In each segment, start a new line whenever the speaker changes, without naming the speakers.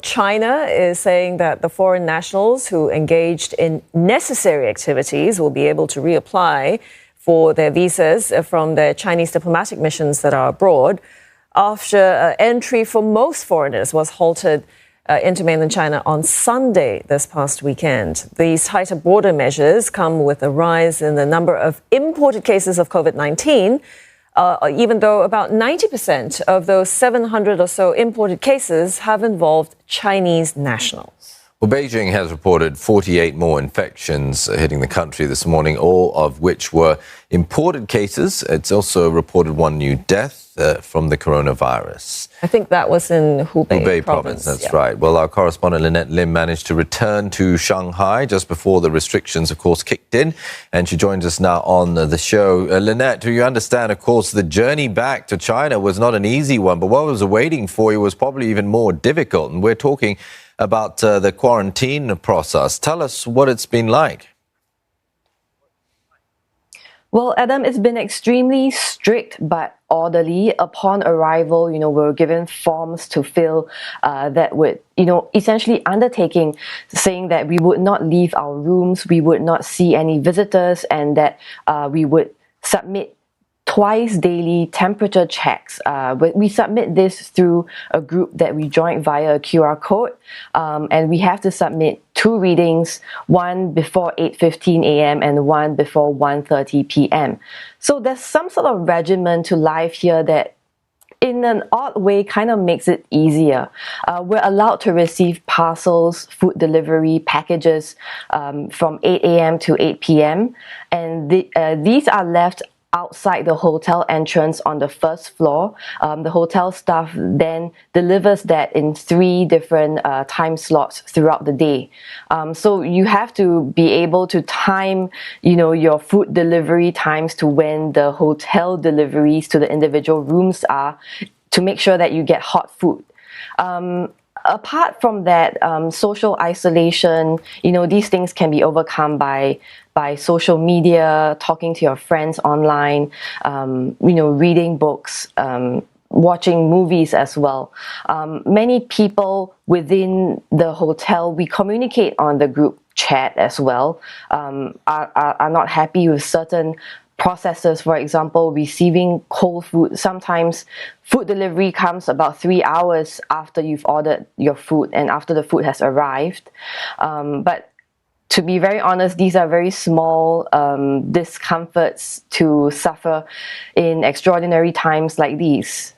China is saying that the foreign nationals who engaged in necessary activities will be able to reapply for their visas from their Chinese diplomatic missions that are abroad after entry for most foreigners was halted into mainland China on Sunday this past weekend. These tighter border measures come with a rise in the number of imported cases of COVID-19, even though about 90% of those 700 or so imported cases have involved Chinese nationals.
Well, Beijing has reported 48 more infections hitting the country this morning, all of which were imported cases. It's also reported one new death from the coronavirus.
I think that was in Hubei
province. That's right. Well, our correspondent Linette Lim managed to return to Shanghai just before the restrictions, of course, kicked in. And she joins us now on the show. Linette, do you understand, of course, the journey back to China was not an easy one, but what was awaiting for you was probably even more difficult. And we're talking about the quarantine process. Tell us what it's been like.
Well, Adam, it's been extremely strict but orderly. Upon arrival, we were given forms to fill that would, essentially undertaking saying that we would not leave our rooms, we would not see any visitors, and that we would submit twice daily temperature checks. We submit this through a group that we joined via a QR code, and we have to submit 2 readings, one before 8:15 a.m. and one before 1:30 p.m. So there's some sort of regimen to life here that in an odd way kind of makes it easier. We're allowed to receive parcels, food delivery packages from 8 a.m. to 8 p.m. and these are left outside the hotel entrance on the first floor. The hotel staff then delivers that in 3 different time slots throughout the day. So you have to be able to time, your food delivery times to when the hotel deliveries to the individual rooms are, to make sure that you get hot food. Apart from that, social isolation, these things can be overcome by social media, talking to your friends online, reading books, watching movies as well. Many people within the hotel, we communicate on the group chat as well, are not happy with certain processes. For example, receiving cold food. Sometimes food delivery comes about 3 hours after you've ordered your food and after the food has arrived. But to be very honest, these are very small discomforts to suffer in extraordinary times like these.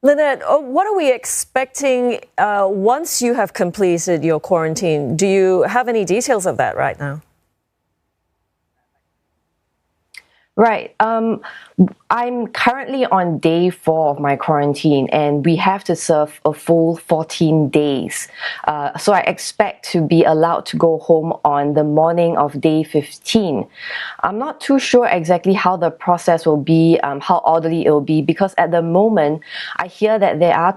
Linette, what are we expecting once you have completed your quarantine? Do you have any details of that right now?
Right. I'm currently on day 4 of my quarantine, and we have to serve a full 14 days. So I expect to be allowed to go home on the morning of day 15. I'm not too sure exactly how the process will be, how orderly it will be, because at the moment, I hear that there are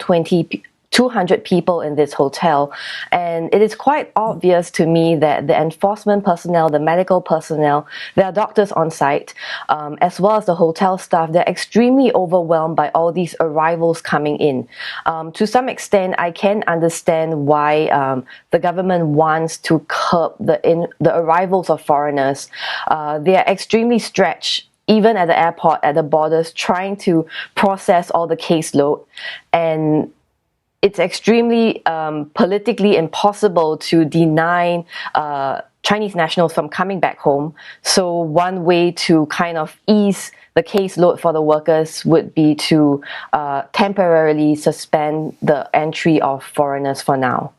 200 people in this hotel, and it is quite obvious to me that the enforcement personnel, the medical personnel, there are doctors on site, as well as the hotel staff. They're extremely overwhelmed by all these arrivals coming in. To some extent, I can understand why the government wants to curb the arrivals of foreigners. They are extremely stretched, even at the airport, at the borders, trying to process all the caseload, and it's extremely politically impossible to deny Chinese nationals from coming back home. So one way to kind of ease the caseload for the workers would be to temporarily suspend the entry of foreigners for now.